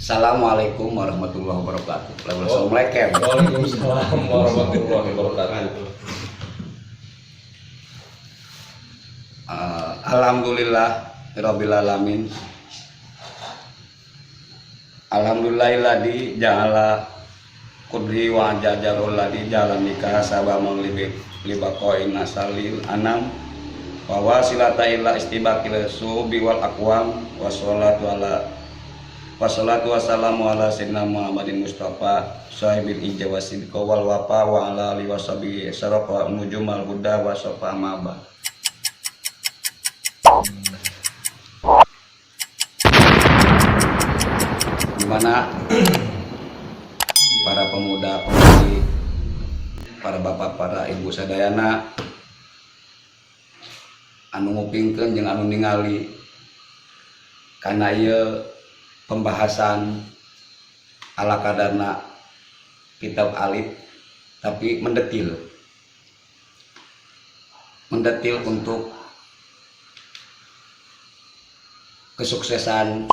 Assalamualaikum warahmatullahi wabarakatuh. Assalamualaikum. Waalaikumsalam warahmatullahi wabarakatuh. Alhamdulillah rabbil alamin. Alhamdulillahilladzi ja'ala qudri wa jajarul ladzi jalan nikah sabah manglibik libaqain asalil anam wa wasilata illa istibaqil subi wal aqwam wassalatu wassalamu ala sayyidina Muhammadin Mustafa sahibil ijab wasidqa wal wafa wa ala alihi washabihi saraqa nujumal huda wa safa maba. Dimana para pemuda pemudi, para bapak, para ibu sadayana anu ngupingkeun jeung anu ningali kana ieu pembahasan ala kadarna kitab alif, tapi mendetil untuk kesuksesan,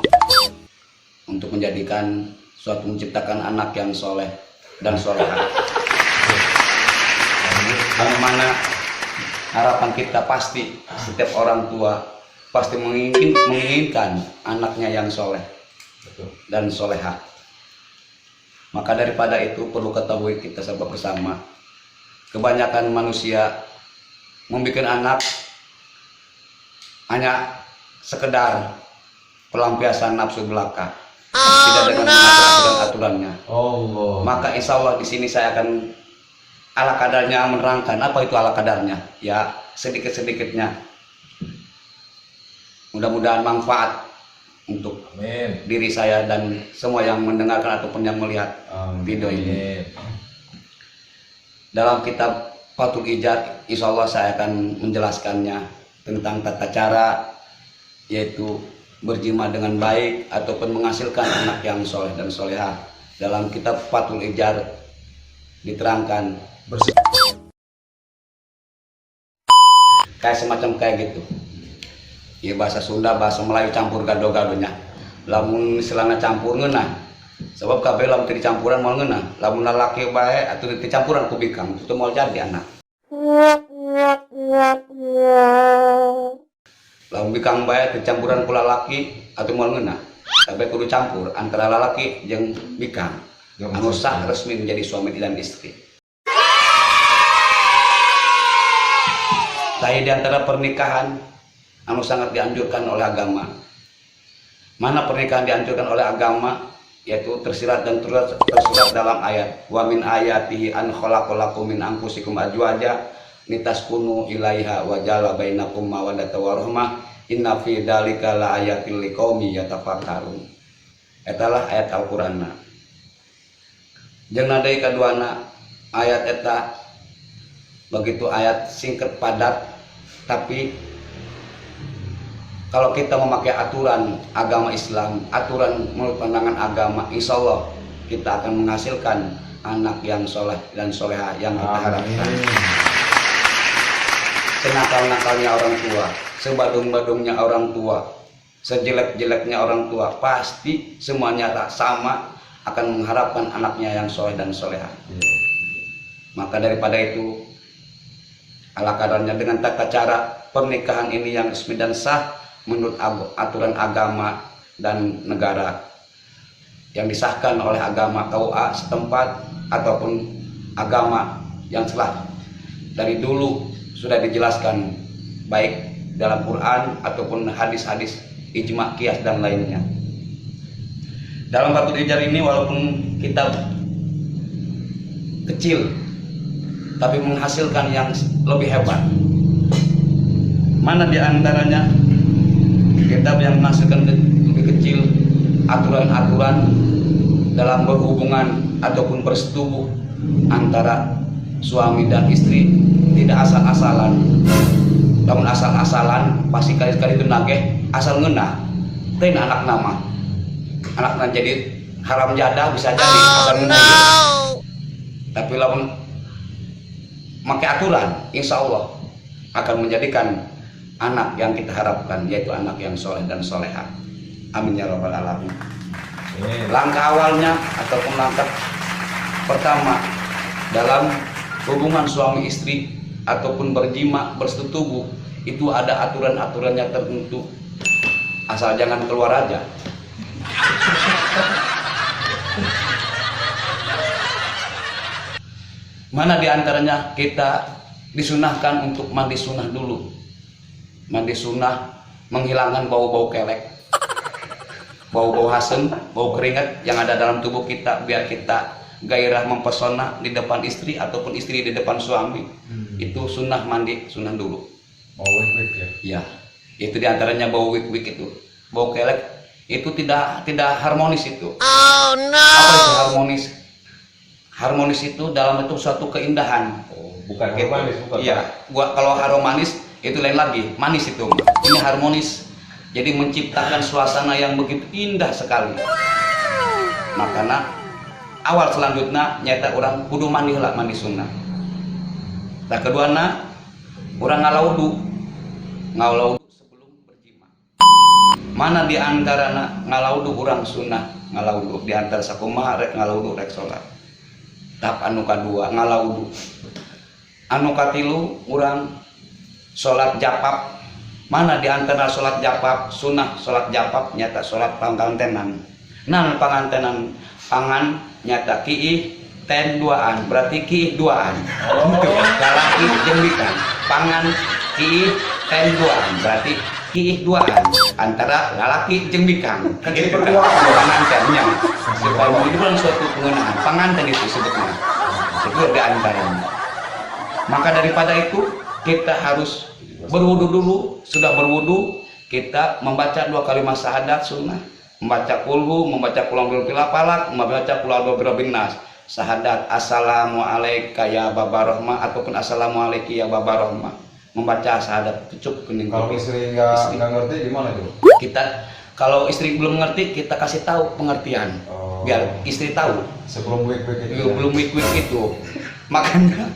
untuk menjadikan suatu menciptakan anak yang soleh dan solehah. Bagaimana harapan kita pasti setiap orang tua pasti menginginkan anaknya yang soleh dan solehah. Maka daripada itu perlu ketahui kita sebab bersama, kebanyakan manusia membuat anak hanya sekedar pelampiasan nafsu belaka, tidak dengan aturan-aturannya. Maka insya Allah di sini saya akan ala kadarnya menerangkan apa itu ala kadarnya, ya sedikit-sedikitnya. Mudah-mudahan manfaat untuk diri saya dan semua yang mendengarkan ataupun yang melihat video ini. Dalam kitab Fathul Ijad, insya Allah saya akan menjelaskannya tentang tata cara, yaitu berjima dengan baik ataupun menghasilkan anak yang soleh dan solehah. Dalam kitab Fathul Ijad diterangkan kayak semacam kayak gitu. Ya bahasa Sunda, bahasa Melayu campur gado-gadonya. Lamun selana campur ngeunah. Sebab kabeh lamun teu dicampuran moal ngeunah. Lamun lalaki bae atuh teu dicampuran ku bikang, itu moal jadi anak. Lamun bikang bae teu campuran ku lalaki atuh moal ngeunah. Kabeh kudu campur antara lalaki jeung bikang. Anu sah resmi menjadi suami dan istri. Tadi di antara pernikahan anu sangat dianjurkan oleh agama. Mana pernikahan dianjurkan oleh agama? Yaitu tersirat tersurat dalam ayat wa min ayatihi an khalaqalakum min anfusikum azwaja litaskunu ilaiha wa ja'ala bainakum mawaddatan wa rahmah inna fi dzalika laayatil liqaumi yatafakkarun. Etalah ayat Al-Qur'anna. Jeung deui kaduana ayat eta begitu ayat singkat padat, tapi kalau kita memakai aturan agama Islam, aturan menurut pandangan agama, insya Allah kita akan menghasilkan anak yang soleh dan soleha yang kita harapkan. Senakal-nakalnya orang tua, sebadung-badungnya orang tua, sejelek-jeleknya orang tua, pasti semuanya sama akan mengharapkan anaknya yang soleh dan soleha. Maka daripada itu, ala kadarnya dengan tata cara pernikahan ini yang resmi dan sah menurut aturan agama dan negara yang disahkan oleh agama KUA setempat ataupun agama yang telah dari dulu sudah dijelaskan baik dalam Quran ataupun hadis-hadis ijma, qiyas dan lainnya. Dalam Fathul Ijad ini walaupun kitab kecil tapi menghasilkan yang lebih hebat. Mana di antaranya kitab yang menghasilkan lebih kecil aturan-aturan dalam berhubungan ataupun bersetubuh antara suami dan istri, tidak asal-asalan. Namun asal-asalan pasti kali-kali itu nageh asal ngeunah teh anak nama. Anakna jadi haram jadah bisa jadi asal ngeunah. Tapi lamun make aturan, insya Allah akan menjadikan anak yang kita harapkan, yaitu anak yang soleh dan solehah. Amin ya rabbal alamin. Langkah awalnya ataupun langkah pertama dalam hubungan suami istri ataupun berjima bersetubuh itu ada aturan-aturannya tertentu, asal jangan keluar aja. Mana diantaranya kita disunahkan untuk mandi sunnah dulu. Mandi sunnah menghilangkan bau-bau kelek, bau-bau hasem, bau keringat yang ada dalam tubuh kita, biar kita gairah mempesona di depan istri ataupun istri di depan suami. Itu sunnah mandi sunnah dulu. Mau wik-wik ya? Ya, itu diantaranya bau wik-wik itu, bau kelek itu tidak harmonis itu. Oh no. Apa itu harmonis? Harmonis itu dalam itu suatu keindahan. Bukan Gitu. manis, bukan. Iya, gua kalau harmonis itu lain lagi, manis itu. Ini harmonis. Jadi menciptakan suasana yang begitu indah sekali. Makanya awal selanjutnya nyata orang kudu mandi lah, mandi sunnah. Nah kedua orang ngalaudu sebelum berjima. Mana di antara ngalaudu orang sunnah, ngalaudu di antara sakumaha rek ngalaudu rek salat. Tahap anu kadua ngalaudu. Anu katilu orang salat japap. Mana di antara salat japap sunnah salat japap nyata salat pangantenan. Nah pangantenan pangan nyata kiih ten duaan berarti kiih duaan. Lalaki jembikan pangan kiih ten duaan berarti kiih duaan antara lalaki jembikan. Gitu pangantennya. Supaya itu kan suatu penggunaan panganten itu sebetulnya. Itu di antaranya. Maka daripada itu kita harus berwudu dulu. Sudah berwudu kita membaca 2 kalimat syahadat sunnah, membaca kulhu, membaca kulangul pilapalak, membaca kuladu birabin nas. Syahadat assalamualaikum ya baba rahmah ataupun assalamualaikum ya baba rahmah. Membaca syahadat cukup kening. Kalau istri nggak ngerti gimana itu? Kita kalau istri belum ngerti kita kasih tahu pengertian. Biar istri tahu. Sebelum wik-wik itu. Belum wik-wik itu. Makanya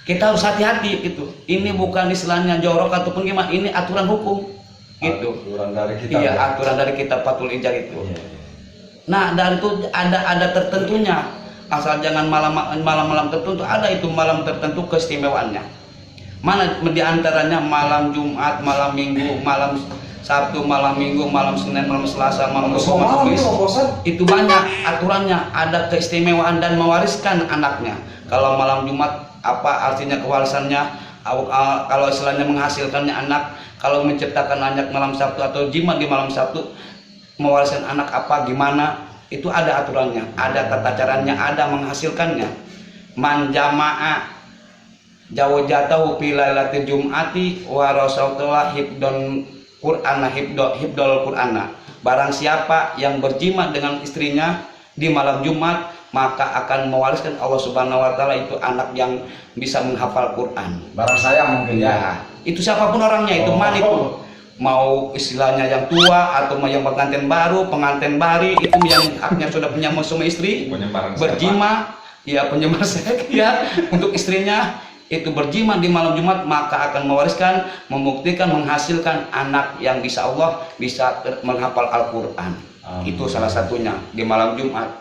kita harus hati-hati gitu. Ini bukan istilahnya jorok ataupun gimana, ini aturan hukum gitu. Aturan dari kita. Iya, ya? aturan dari kita Fathul Ijar itu. Nah, dari itu ada tertentunya. Asal jangan malam-malam tertentu, ada itu malam tertentu keistimewaannya. Mana di antaranya malam Jumat, malam Minggu, malam Sabtu, malam Minggu, malam Senin, malam Selasa, malam Rabu, malam Kamis. Itu banyak aturannya, ada keistimewaan dan mewariskan anaknya. Kalau malam Jumat apa artinya kewarisannya, kalau istilahnya menghasilkannya anak, kalau menciptakan anak malam Sabtu atau jima di malam Sabtu mewariskan anak apa gimana, itu ada aturannya, ada tata caranya, ada menghasilkannya. Man jama'a jawajatahu fi lailatul jum'ati wa rasulullah hibdon qur'ana hibdol qur'ana. Barang siapa yang berjima dengan istrinya di malam Jumat, maka akan mewariskan Allah Subhanahu wa taala itu anak yang bisa menghafal Quran. Barang saya mungkin ya. Itu siapapun orangnya itu man itu. Mau istilahnya yang tua atau yang pengantin baru, pengantin bari itu yang haknya sudah punya suami istri berjima, ya penyembah seks ya untuk istrinya itu berjima di malam Jumat, maka akan mewariskan, membuktikan, menghasilkan anak yang bisa Allah bisa menghafal Al-Qur'an. Itu salah satunya di malam Jumat.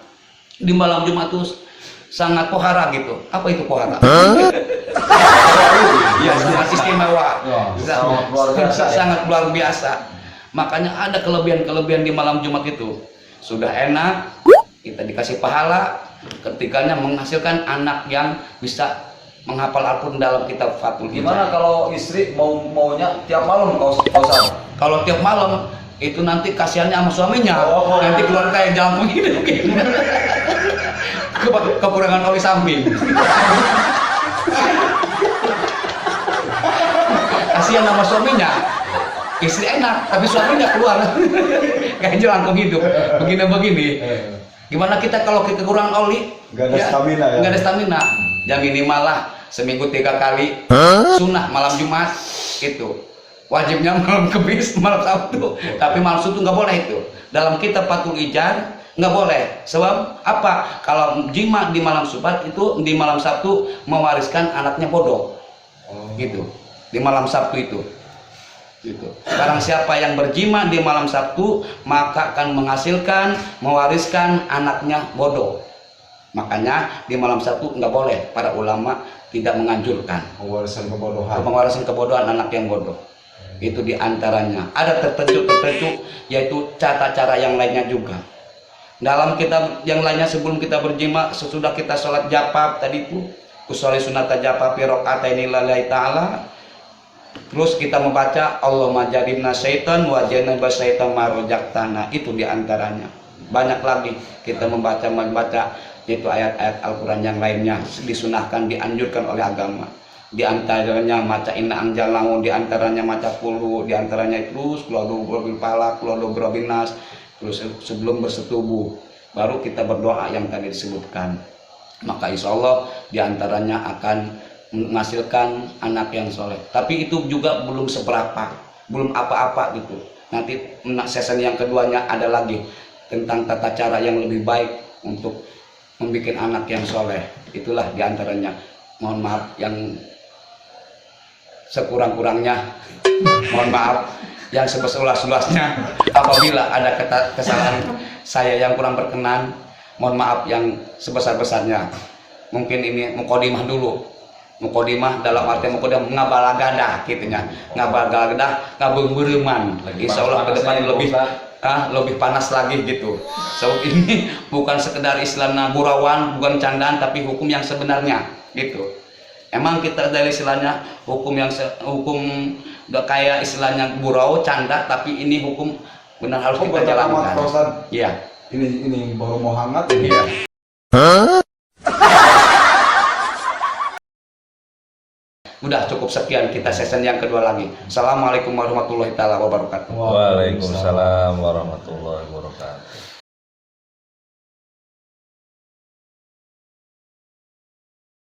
Di malam Jumat itu sangat pohara gitu. Apa itu pohara? Ya sangat istimewa. Sangat luar biasa. Makanya ada kelebihan-kelebihan di malam Jumat itu. Sudah enak, kita dikasih pahala, ketikanya menghasilkan anak yang bisa menghafal Al-Qur'an dalam kitab Fathul Ijar. Gimana kalau istri maunya tiap malam kau sama? Kalau tiap malam itu nanti kasihannya sama suaminya, nanti keluar kayak jamu gitu. Kekurangan oli samping. Kasihan sama suaminya, istri enak tapi suaminya keluar kayak jelangkung hidup begini. Gimana kita kalau kita kekurangan oli? Gak ada stamina ya? Gak ada stamina. Ya minimal lah seminggu 3 kali sunnah malam Jumat itu. Wajibnya malam Kamis, malam Sabtu, tapi malam Sabtu nggak boleh itu. Dalam kitab Fathul Ijar nggak boleh. Sebab apa? Kalau jima di malam Jumat itu di malam Sabtu mewariskan anaknya bodoh, gitu. Di malam Sabtu itu. Gitu. Barang siapa yang berjima di malam Sabtu maka akan menghasilkan, mewariskan anaknya bodoh. Makanya di malam Sabtu nggak boleh, para ulama tidak menganjurkan Pewarisan kebodohan. pengwarisan kebodohan anak yang bodoh. Itu diantaranya. Ada tertentu yaitu cara-cara yang lainnya juga. Dalam kitab yang lainnya sebelum kita berjima, sesudah kita sholat japab tadi itu usolli sunata japab rakaataini lillahi ta'ala. Terus kita membaca Allahumma jannibna syaitan wa jannibas syaitan ma razaqtana. Itu diantaranya. Banyak lagi kita membaca yaitu ayat-ayat Al-Quran yang lainnya disunahkan, dianjurkan oleh agama. Di antaranya maca inna anjalnahu, di antaranya maca qul, di antaranya terus qul a'udzu falaq, qul a'udzu birabbin nas. Terus sebelum bersetubuh baru kita berdoa yang tadi disebutkan. Maka insya Allah di antaranya akan menghasilkan anak yang soleh. Tapi itu juga belum seberapa, belum apa-apa gitu. Nanti season yang keduanya ada lagi tentang tata cara yang lebih baik untuk membuat anak yang soleh. Itulah diantaranya. Mohon maaf yang sekurang-kurangnya, mohon maaf yang sebesar-luasnya apabila ada kesalahan saya yang kurang berkenan, mohon maaf yang sebesar-besarnya. Mungkin ini mukadimah dulu. Mukadimah dalam arti mukadimah ngabalagadah gitunya. Ngabalagadah ngabeureman. Insyaallah ke depan lebih panas lagi gitu. So ini bukan sekedar istilahnya gurauan, bukan candaan, tapi hukum yang sebenarnya gitu. Emang kita dari istilahnya hukum udah kayak istilahnya gurau, canda, tapi ini hukum benar harus kita jalankan. Iya. Ini baru mau hangat ini. Iya. Udah cukup sekian, kita season yang kedua lagi. Assalamualaikum warahmatullahi wabarakatuh. Waalaikumsalam warahmatullahi wabarakatuh.